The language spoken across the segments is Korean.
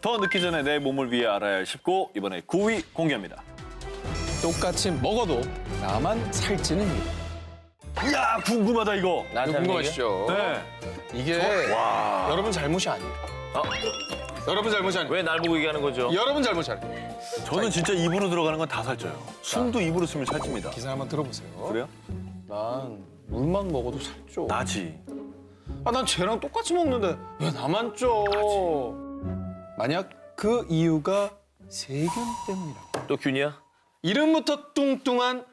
더 늦기 전에 내 몸을 위해 알아야 할 19, 이번에 9위 공개합니다. 똑같이 먹어도 나만 살찌는 이유. 이야, 궁금하다 이거. 나한테 하는 궁금하시죠? 네. 이게 와. 여러분 잘못이 아니에요. 여러분 잘못이 아니에요. 왜 날 보고 얘기하는 거죠? 여러분 잘못이 아니에요. 저는 진짜 입으로 들어가는 건 다 살쪄요. 숨도 입으로 쓰면 살찝니다. 기사 한번 들어보세요. 그래요? 난 물만 먹어도 살쪄. 나지. 난 쟤랑 똑같이 먹는데 왜 나만 쪄? 만약 그 이유가 세균 때문이라고. 또 균이야? 이름부터 뚱뚱한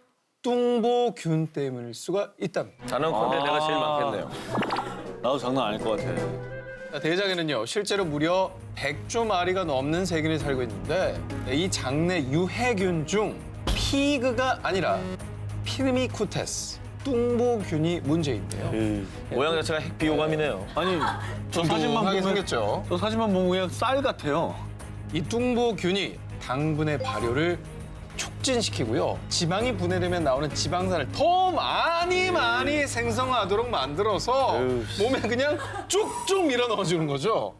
뚱보균 때문일 수가 있답니다. 단언컨대 내가 제일 많겠네요. 나도 장난 아닐 것 같아. 자, 대장에는요 실제로 무려 100조 마리가 넘는 세균이 살고 있는데 이 장내 유해균 중 피그가 아니라 피르미쿠테스 뚱보균이 문제인데요. 모양 자체가 핵비호감이네요. 아니, 저 사진만 뚱뚱하게 보면 생겼죠. 저 사진만 보면 그냥 쌀 같아요. 이 뚱보균이 당분의 발효를 촉진시키고요. 지방이 분해되면 나오는 지방산을 더 많이 생성하도록 만들어서 몸에 그냥 쭉쭉 밀어 넣어주는 거죠.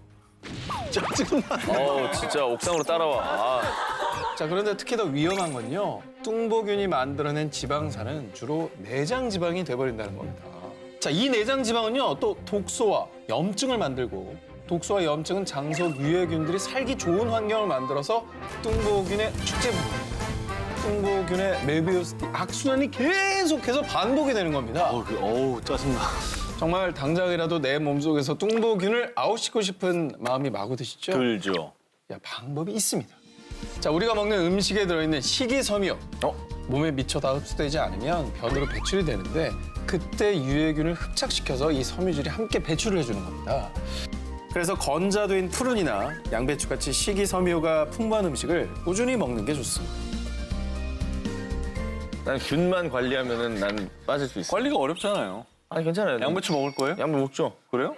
진짜 옥상으로 따라와. 자, 그런데 특히 더 위험한 건요. 뚱보균이 만들어낸 지방산은 주로 내장 지방이 돼버린다는 겁니다. 자, 이 내장 지방은요. 또 독소와 염증을 만들고 독소와 염증은 장속 유해균들이 살기 좋은 환경을 만들어서 뚱보균의 축제물입니다. 뚱보균의 메비우스 악순환이 계속해서 반복이 되는 겁니다. 어우, 짜증나. 정말 당장이라도 내 몸속에서 뚱보균을 아웃시키고 싶은 마음이 마구 드시죠? 들죠. 방법이 있습니다. 자, 우리가 먹는 음식에 들어있는 식이섬유. 몸에 미쳐 다 흡수되지 않으면 변으로 배출이 되는데 그때 유해균을 흡착시켜서 이 섬유질이 함께 배출을 해주는 겁니다. 그래서 건자도인 푸른이나 양배추같이 식이섬유가 풍부한 음식을 꾸준히 먹는 게 좋습니다. 난 균만 관리하면은 난 빠질 수 있어. 관리가 어렵잖아요. 아니 괜찮아요. 양배추 먹을 거예요? 양배 먹죠. 그래요?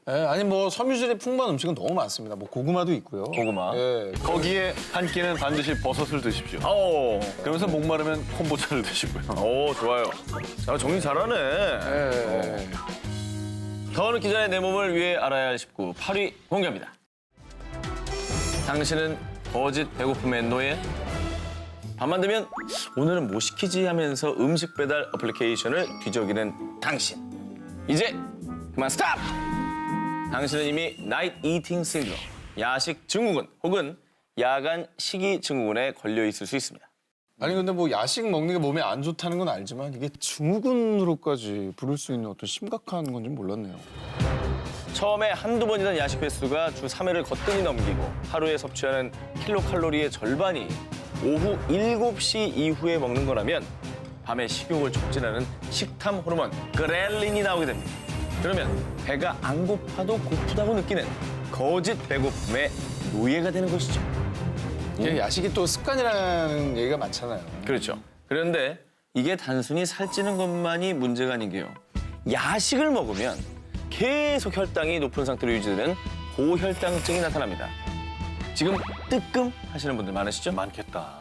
아니 뭐 섬유질이 풍부한 음식은 너무 많습니다. 뭐 고구마도 있고요. 고구마. 예, 거기에 한 끼는 반드시 버섯을 드십시오. 그러면서 목마르면 콤보차를 드시고요. 좋아요. 정리 잘하네. 예. 더 늦기 전에 내 몸을 위해 알아야 할 19, 8위 공개합니다. 당신은 거짓 배고픔의 노예? 밤만 되면 오늘은 뭐 시키지 하면서 음식 배달 어플리케이션을 뒤적이는 당신. 이제 그만 스탑! 당신은 이미 나이트 이팅 신드롬, 야식 증후군 혹은 야간 식이 증후군에 걸려 있을 수 있습니다. 아니 근데 뭐 야식 먹는 게 몸에 안 좋다는 건 알지만 이게 증후군으로까지 부를 수 있는 어떤 심각한 건지 몰랐네요. 처음에 한두 번이던 야식 횟수가 주 3회를 거뜬히 넘기고 하루에 섭취하는 킬로칼로리의 절반이 오후 7시 이후에 먹는 거라면 밤에 식욕을 촉진하는 식탐 호르몬 그렐린이 나오게 됩니다. 그러면 배가 안 고파도 고프다고 느끼는 거짓 배고픔의 노예가 되는 것이죠. 이게 야식이 또 습관이라는 얘기가 많잖아요. 그렇죠. 그런데 이게 단순히 살찌는 것만이 문제가 아닌 게요. 야식을 먹으면 계속 혈당이 높은 상태로 유지되는 고혈당증이 나타납니다. 지금 뜨끔 하시는 분들 많으시죠? 많겠다.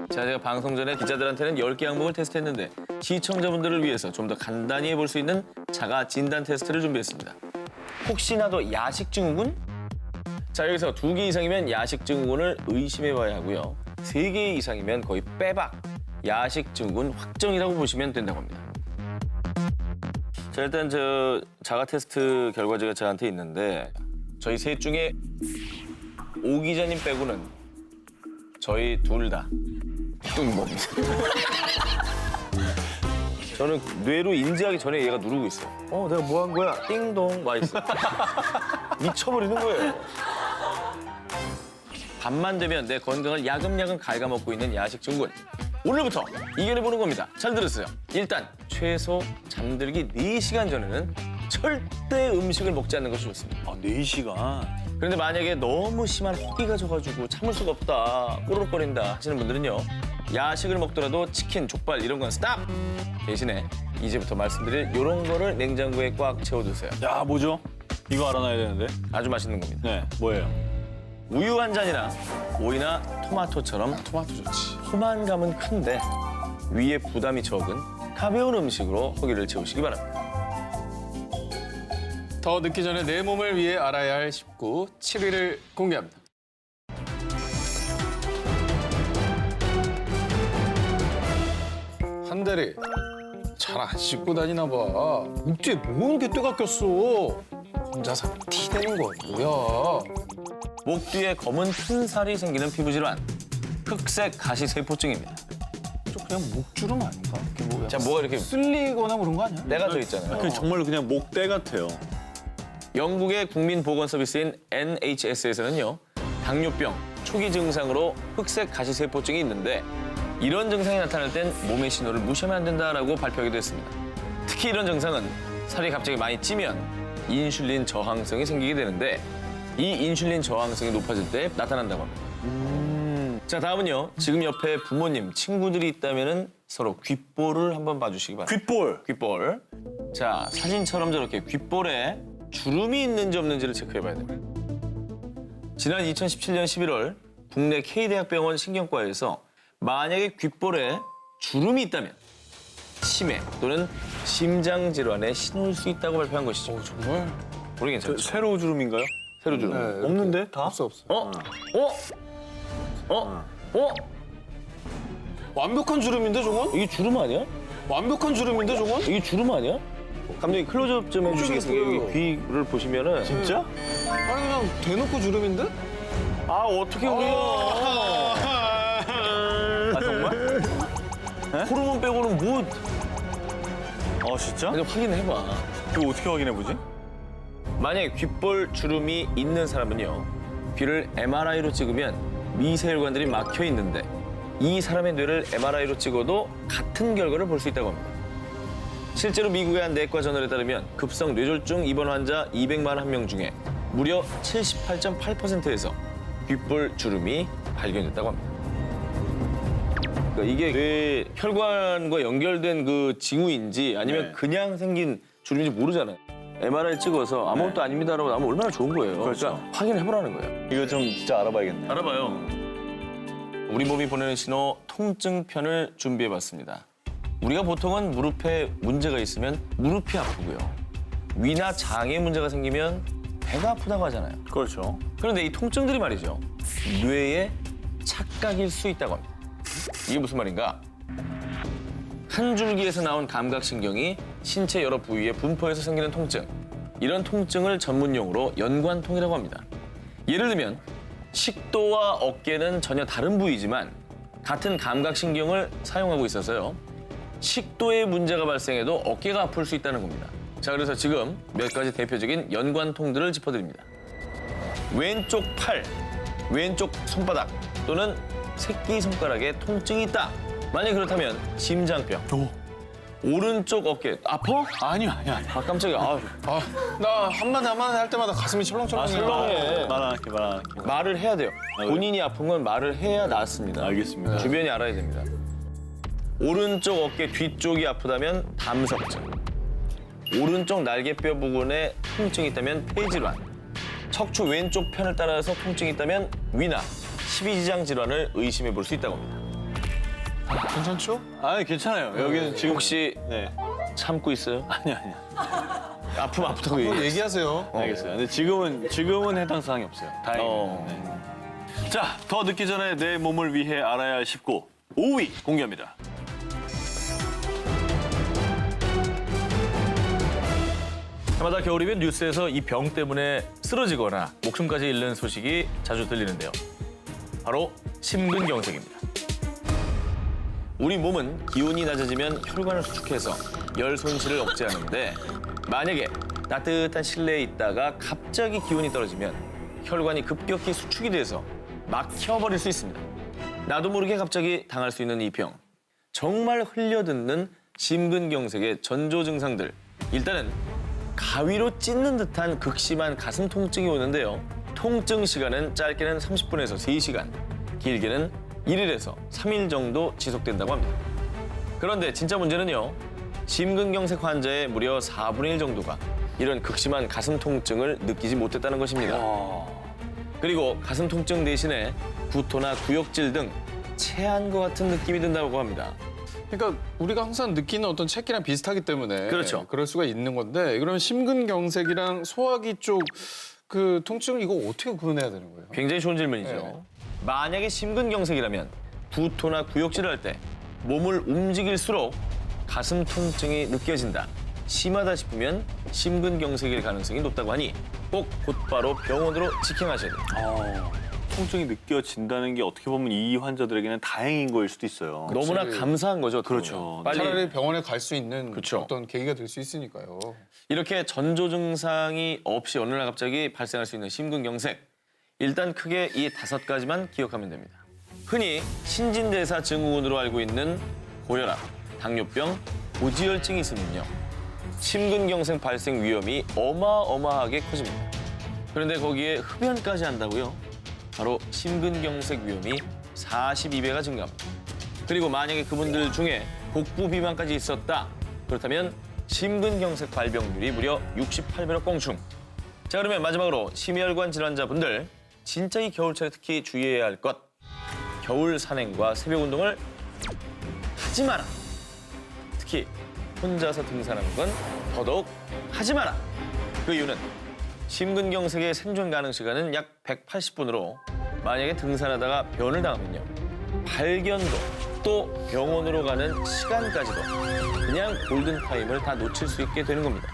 제가 방송 전에 기자들한테는 10개 항목을 테스트했는데 시청자분들을 위해서 좀 더 간단히 해볼 수 있는 자가 진단 테스트를 준비했습니다. 혹시나도 야식 증후군? 자, 여기서 2개 이상이면 야식 증후군을 의심해봐야 하고요. 3개 이상이면 거의 빼박, 야식 증후군 확정이라고 보시면 된다고 합니다. 자, 일단 자가 테스트 결과지가 저한테 있는데 저희 셋 중에 오 기자님 빼고는 저희 둘 다 뚱봅니다. 저는 뇌로 인지하기 전에 얘가 누르고 있어요. 내가 뭐 한 거야? 띵동 와 있어. 미쳐버리는 거예요. 밤만 되면 내 건강을 야금야금 갉아먹고 있는 야식 증후군. 오늘부터 이겨내보는 겁니다. 잘 들었어요. 일단 최소 잠들기 4시간 전에는 절대 음식을 먹지 않는 것이 좋습니다. 4시간. 그런데 만약에 너무 심한 허기가 져가지고 참을 수가 없다, 꼬르륵거린다 하시는 분들은요. 야식을 먹더라도 치킨, 족발 이런 건 스탑! 대신에 이제부터 말씀드릴 이런 거를 냉장고에 꽉 채워두세요. 야, 뭐죠? 이거 알아놔야 되는데. 아주 맛있는 겁니다. 네, 뭐예요? 우유 한 잔이나 오이나 토마토처럼 토마토 좋지. 포만감은 큰데 위에 부담이 적은 가벼운 음식으로 허기를 채우시기 바랍니다. 더 늦기 전에 내 몸을 위해 알아야 할 19, 7위를 공개합니다. 한 대리 잘 안 씻고 다니나 봐. 목 뒤에 뭐 이렇게 때가 꼈어? 혼자서 티 내는 거 뭐야? 목 뒤에 검은 큰 살이 생기는 피부 질환, 흑색 가시세포증입니다. 좀 그냥 목주름 아닌가? 이게 뭐야? 자, 뭐가 이렇게 쓸리거나 그런 거 아니야? 때가 져 있잖아요. 그 정말 그냥 목대 같아요. 영국의 국민보건 서비스인 NHS에서는요, 당뇨병 초기 증상으로 흑색 가시세포증이 있는데 이런 증상이 나타날 땐 몸의 신호를 무시하면 안 된다라고 발표하기도 했습니다. 특히 이런 증상은 살이 갑자기 많이 찌면 인슐린 저항성이 생기게 되는데 이 인슐린 저항성이 높아질 때 나타난다고 합니다. 자, 다음은요. 지금 옆에 부모님, 친구들이 있다면 서로 귓볼을 한번 봐주시기 바랍니다. 귓볼. 귓볼. 자, 사진처럼 저렇게 귓볼에 주름이 있는지 없는지를 체크해봐야 됩니다. 지난 2017년 11월 국내 K대학병원 신경과에서 만약에 귓볼에 주름이 있다면 치매 또는 심장 질환의 신호일 수 있다고 발표한 것이죠. 정말? 우리 괜찮죠? 세로 주름인가요? 세로 주름. 네, 이렇게. 없는데 다? 없어. 어? 어? 완벽한 주름인데 저건? 이게 주름 아니야? 완벽한 주름인데 저건? 이게 주름 아니야? 감독님 클로즈업 좀 해주시겠어요? 보여요. 여기 귀를 보시면은 진짜? 아니 그냥 대놓고 주름인데? 아 어떻게 우리가 아 정말? 호르몬 빼고는 뭐 진짜? 그냥 확인해봐. 이거 어떻게 확인해 보지? 만약에 귓볼 주름이 있는 사람은요, 귀를 MRI로 찍으면 미세혈관들이 막혀 있는데 이 사람의 뇌를 MRI로 찍어도 같은 결과를 볼 수 있다고 합니다. 실제로 미국의 한 내과 저널에 따르면 급성 뇌졸중 입원 환자 200만 1명 중에 무려 78.8%에서 귓볼 주름이 발견됐다고 합니다. 그러니까 이게 뇌 혈관과 연결된 그 징후인지 아니면 네. 그냥 생긴 주름인지 모르잖아요. MRI 찍어서 아무것도 아닙니다라고 하면 얼마나 좋은 거예요. 그렇죠. 그러니까 확인해보라는 거예요. 이거 좀 진짜 알아봐야겠네. 알아봐요. 우리 몸이 보내는 신호 통증편을 준비해봤습니다. 우리가 보통은 무릎에 문제가 있으면 무릎이 아프고요. 위나 장에 문제가 생기면 배가 아프다고 하잖아요. 그렇죠. 그런데 이 통증들이 말이죠. 뇌의 착각일 수 있다고 합니다. 이게 무슨 말인가? 한 줄기에서 나온 감각신경이 신체 여러 부위에 분포해서 생기는 통증. 이런 통증을 전문용어로 연관통이라고 합니다. 예를 들면 식도와 어깨는 전혀 다른 부위지만 같은 감각신경을 사용하고 있어서요. 식도에 문제가 발생해도 어깨가 아플 수 있다는 겁니다. 자, 그래서 지금 몇 가지 대표적인 연관통들을 짚어드립니다. 왼쪽 팔, 왼쪽 손바닥 또는 새끼손가락에 통증이 있다. 만약 그렇다면 심장병. 오른쪽 어깨 아파? 아니야. 아 깜짝이야. 아, 나 한마디 할 때마다 가슴이 철렁철렁해. 설렁해. 말 안 할게. 말을 해야 돼요. 그래요? 본인이 아픈 건 말을 해야 낫습니다. 알겠습니다. 주변이 알아야 됩니다. 오른쪽 어깨 뒤쪽이 아프다면 담석증. 오른쪽 날개뼈 부분에 통증이 있다면 폐질환. 척추 왼쪽 편을 따라서 통증이 있다면 위나, 십이지장 질환을 의심해 볼 수 있다고 합니다. 괜찮죠? 아니 괜찮아요. 여기는 지금 혹시 네. 참고 있어요? 아니야. 아프면 아프다고 그거 얘기해. 얘기하세요. 알겠어요. 근데 지금은 해당 사항이 없어요. 다행이네요. 네. 자, 더 늦기 전에 내 몸을 위해 알아야 할 19, 5위 공개합니다. 해마다 겨울이면 뉴스에서 이 병 때문에 쓰러지거나 목숨까지 잃는 소식이 자주 들리는데요. 바로 심근경색입니다. 우리 몸은 기온이 낮아지면 혈관을 수축해서 열 손실을 억제하는데 만약에 따뜻한 실내에 있다가 갑자기 기온이 떨어지면 혈관이 급격히 수축이 돼서 막혀버릴 수 있습니다. 나도 모르게 갑자기 당할 수 있는 이 병. 정말 흘려듣는 심근경색의 전조 증상들. 일단은 가위로 찢는 듯한 극심한 가슴 통증이 오는데요. 통증 시간은 짧게는 30분에서 3시간, 길게는 1일에서 3일 정도 지속된다고 합니다. 그런데 진짜 문제는요. 심근경색 환자의 무려 4분의 1 정도가 이런 극심한 가슴 통증을 느끼지 못했다는 것입니다. 그리고 가슴 통증 대신에 구토나 구역질 등 체한 것 같은 느낌이 든다고 합니다. 그러니까 우리가 항상 느끼는 어떤 체기랑 비슷하기 때문에 그렇죠. 그럴 수가 있는 건데 그럼 심근경색이랑 소화기 쪽 그 통증 이거 어떻게 구분해야 되는 거예요? 굉장히 좋은 질문이죠. 네. 만약에 심근경색이라면 구토나 구역질을 할 때 몸을 움직일수록 가슴 통증이 느껴진다. 심하다 싶으면 심근경색일 가능성이 높다고 하니 꼭 곧바로 병원으로 직행하셔야 됩니다. 통증이 느껴진다는 게 어떻게 보면 이 환자들에게는 다행인 거일 수도 있어요. 너무나 감사한 거죠. 어떻게 그렇죠. 보면. 빨리 차라리 병원에 갈 수 있는 그쵸. 어떤 계기가 될 수 있으니까요. 이렇게 전조 증상이 없이 어느 날 갑자기 발생할 수 있는 심근경색. 일단 크게 이 5가지만 기억하면 됩니다. 흔히 신진대사 증후군으로 알고 있는 고혈압, 당뇨병, 고지혈증이 있으면요. 심근경색 발생 위험이 어마어마하게 커집니다. 그런데 거기에 흡연까지 한다고요? 바로 심근경색 위험이 42배가 증가합니다. 그리고 만약에 그분들 중에 복부 비만까지 있었다. 그렇다면 심근경색 발병률이 무려 68배로 껑충. 자, 그러면 마지막으로 심혈관 질환자분들 진짜 이 겨울철에 특히 주의해야 할 것. 겨울 산행과 새벽 운동을 하지 마라. 특히 혼자서 등산하는 건 더더욱 하지 마라. 그 이유는 심근경색의 생존 가능 시간은 약 180분으로 만약에 등산하다가 변을 당하면요. 발견도 또 병원으로 가는 시간까지도 그냥 골든타임을 다 놓칠 수 있게 되는 겁니다.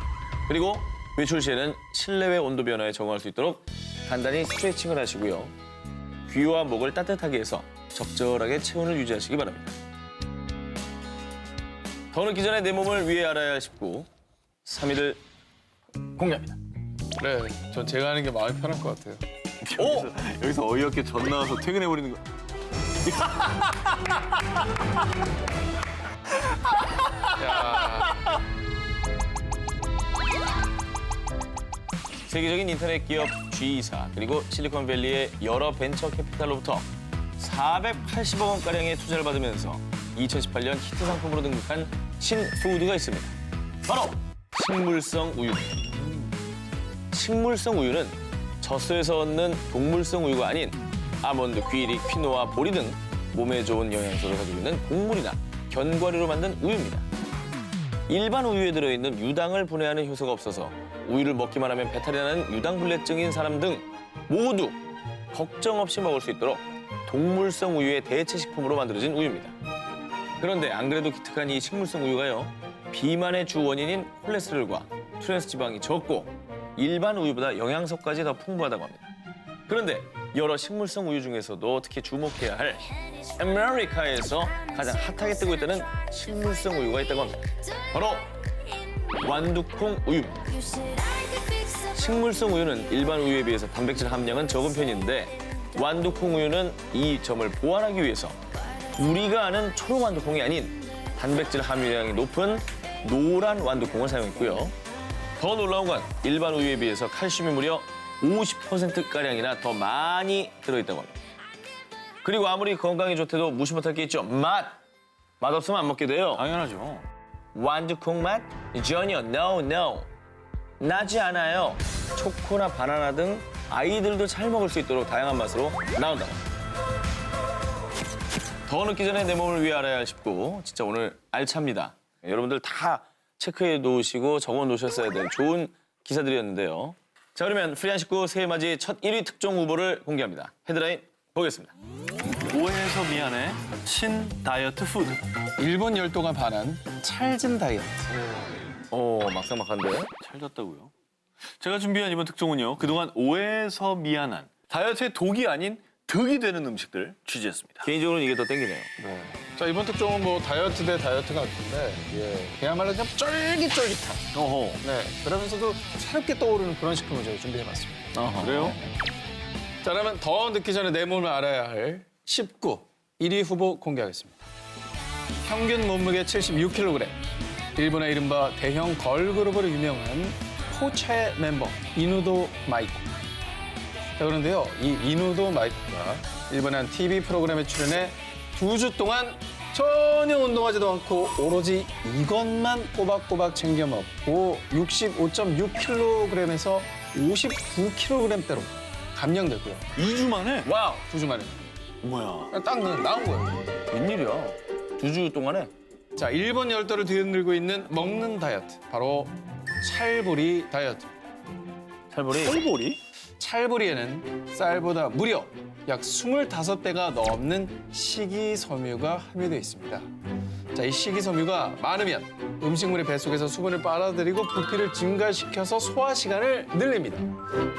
그리고 외출 시에는 실내외 온도 변화에 적응할 수 있도록 간단히 스트레칭을 하시고요. 귀와 목을 따뜻하게 해서 적절하게 체온을 유지하시기 바랍니다. 더 늦기 전에 내 몸을 위해 알아야 할 19, 3위를 공개합니다. 네, 전 제가 하는 게 마음이 편할 것 같아요. 오! 여기서 어이없게 전 나와서 퇴근해버리는 거. 야, 세계적인 인터넷 기업 G사 그리고 실리콘밸리의 여러 벤처 캐피탈로부터 480억 원가량의 투자를 받으면서 2018년 히트 상품으로 등극한 신푸드가 있습니다. 바로 식물성 우유. 식물성 우유는 젖소에서 얻는 동물성 우유가 아닌 아몬드, 귀리, 퀴노아, 보리 등 몸에 좋은 영양소를 가지고 있는 곡물이나 견과류로 만든 우유입니다. 일반 우유에 들어있는 유당을 분해하는 효소가 없어서 우유를 먹기만 하면 배탈이 나는 유당불내증인 사람 등 모두 걱정 없이 먹을 수 있도록 동물성 우유의 대체 식품으로 만들어진 우유입니다. 그런데 안 그래도 기특한 이 식물성 우유가요. 비만의 주 원인인 콜레스테롤과 트랜스 지방이 적고 일반 우유보다 영양소까지 더 풍부하다고 합니다. 그런데 여러 식물성 우유 중에서도 특히 주목해야 할 아메리카에서 가장 핫하게 뜨고 있다는 식물성 우유가 있다고 합니다. 바로 완두콩 우유입니다. 식물성 우유는 일반 우유에 비해서 단백질 함량은 적은 편인데 완두콩 우유는 이 점을 보완하기 위해서 우리가 아는 초록 완두콩이 아닌 단백질 함유량이 높은 노란 완두콩을 사용했고요. 더 놀라운 건 일반 우유에 비해서 칼슘이 무려 50%가량이나 더 많이 들어있다고 합니다. 그리고 아무리 건강에 좋대도 무시 못할 게 있죠. 맛! 맛없으면 안 먹게 돼요. 당연하죠. 완두콩 맛? 전혀 no. 나지 않아요. 초코나 바나나 등 아이들도 잘 먹을 수 있도록 다양한 맛으로 나온다고 합니다. 더 늦기 전에 내 몸을 위해 알아야 할 19. 진짜 오늘 알찹니다. 여러분들 다 체크해 놓으시고 적어 놓으셨어야 될 좋은 기사들이었는데요. 자, 그러면 프리한 19 새해 맞이 첫 1위 특종 후보를 공개합니다. 헤드라인 보겠습니다. 오해해서 미안해. 신 다이어트 푸드. 일본 열도가 반한 찰진 다이어트. 막상막한데. 찰졌다고요? 제가 준비한 이번 특종은요. 그동안 오해해서 미안한 다이어트의 독이 아닌 득이 되는 음식들 취재했습니다. 개인적으로는 이게 더 땡기네요. 네. 자, 이번 특종은 뭐 다이어트 대 다이어트 같은데, 그야말로 좀 쫄깃쫄깃한. 어허. 네. 그러면서도 새롭게 떠오르는 그런 식품을 저희 준비해봤습니다. 그래요? 자, 그러면 더 늦기 전에 내 몸을 알아야 할 19, 1위 후보 공개하겠습니다. 평균 몸무게 76kg, 일본의 이른바 대형 걸그룹으로 유명한 포체 멤버 이누도 마이코. 자, 그런데요, 이 이누도 마이코가 일본의 한 TV 프로그램에 출연해 2주 동안 전혀 운동하지도 않고 오로지 이것만 꼬박꼬박 챙겨 먹고 65.6kg에서 59kg대로 감량됐고요. 2주 만에? 와우! 2주 만에. 뭐야? 딱 나온 거예요. 웬일이야? 2주 동안에? 자, 일본 열도를 뒤흔들고 있는 먹는 다이어트. 바로 찰보리 다이어트. 찰보리? 꿀보리? 찰보리에는 쌀보다 무려 약 25배가 넘는 식이섬유가 함유되어 있습니다. 자, 이 식이섬유가 많으면 음식물이 뱃속에서 수분을 빨아들이고 부피를 증가시켜서 소화 시간을 늘립니다.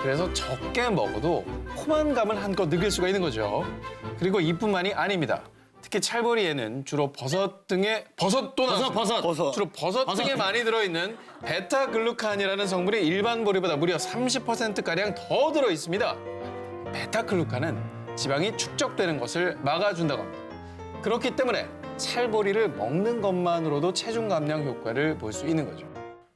그래서 적게 먹어도 포만감을 한껏 느낄 수가 있는 거죠. 그리고 이뿐만이 아닙니다. 특히 찰보리에는 주로 버섯 등의 버섯 주로 버섯 등에 많이 들어있는 베타글루칸이라는 성분이 일반 보리보다 무려 30%가량 더 들어 있습니다. 베타글루칸은 지방이 축적되는 것을 막아준다고 합니다. 그렇기 때문에 찰보리를 먹는 것만으로도 체중 감량 효과를 볼 수 있는 거죠.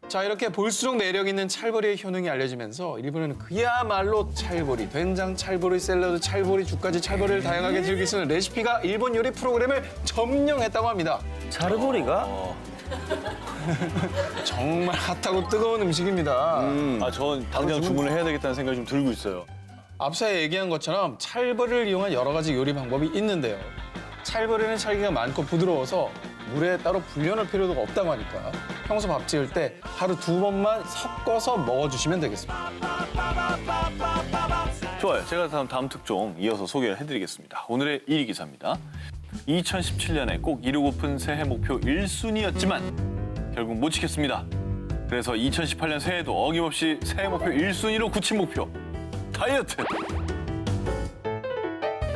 자, 이렇게 볼수록 매력 있는 찰보리의 효능이 알려지면서 일본에는 그야말로 찰보리, 된장 찰보리, 샐러드 찰보리, 죽까지 찰보리를 다양하게 즐길 수 있는 레시피가 일본 요리 프로그램을 점령했다고 합니다. 차르보리가? 정말 핫하고 뜨거운 음식입니다. 아, 전 당장 주문을 해야 되겠다는 생각이 좀 들고 있어요. 앞서 얘기한 것처럼 찰보리를 이용한 여러 가지 요리 방법이 있는데요. 찰보리는 찰기가 많고 부드러워서 물에 따로 불려놓을 필요도 없다고 하니까 평소 밥 지을 때 하루 2번만 섞어서 먹어주시면 되겠습니다. 좋아요. 제가 다음 특종 이어서 소개를 해드리겠습니다. 오늘의 1위 기사입니다. 2017년에 꼭 이루고픈 새해 목표 1순위였지만 결국 못 지켰습니다. 그래서 2018년 새해도 어김없이 새해 목표 1순위로 굳힌 목표, 다이어트!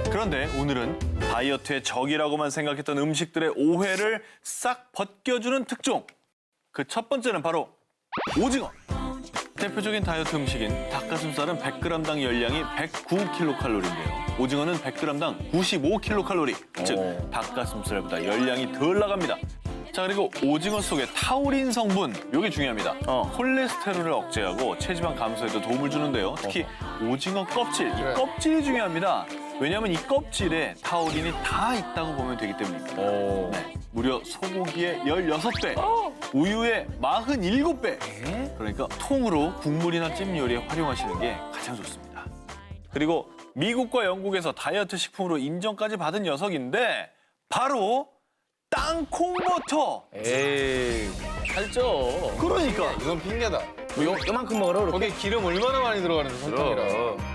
그런데 오늘은 다이어트의 적이라고만 생각했던 음식들의 오해를 싹 벗겨주는 특종! 그 첫 번째는 바로 오징어! 대표적인 다이어트 음식인 닭가슴살은 100g당 열량이 109kcal인데요. 오징어는 100g당 95kcal, 즉 닭가슴살보다 열량이 덜 나갑니다. 자, 그리고 오징어 속의 타우린 성분, 이게 중요합니다. 콜레스테롤을 억제하고 체지방 감소에도 도움을 주는데요. 특히 오징어 껍질, 이 껍질이 중요합니다. 왜냐하면 이 껍질에 타우린이 다 있다고 보면 되기 때문입니다. 네, 무려 소고기의 16배, 우유의 47배. 그러니까 통으로 국물이나 찜 요리에 활용하시는 게 가장 좋습니다. 그리고 미국과 영국에서 다이어트 식품으로 인정까지 받은 녀석인데 바로 땅콩버터. 에이, 살쪄. 그러니까 이건 핑계다. 요만큼 먹어라, 그렇게. 거기에 기름 얼마나 많이 들어가는데 설탕이라.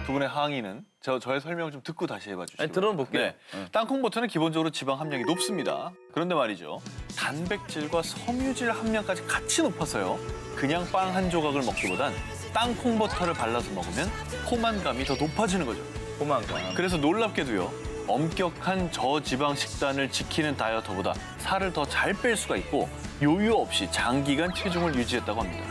두 분의 항의는 저의 설명 좀 듣고 다시 해봐 주시죠. 아니, 들어볼게요. 네. 땅콩버터는 기본적으로 지방 함량이 높습니다. 그런데 말이죠. 단백질과 섬유질 함량까지 같이 높아서요. 그냥 빵 한 조각을 먹기보단 땅콩버터를 발라서 먹으면 포만감이 더 높아지는 거죠. 포만감. 그래서 놀랍게도요. 엄격한 저지방 식단을 지키는 다이어터보다 살을 더 잘 뺄 수가 있고 요요 없이 장기간 체중을 유지했다고 합니다.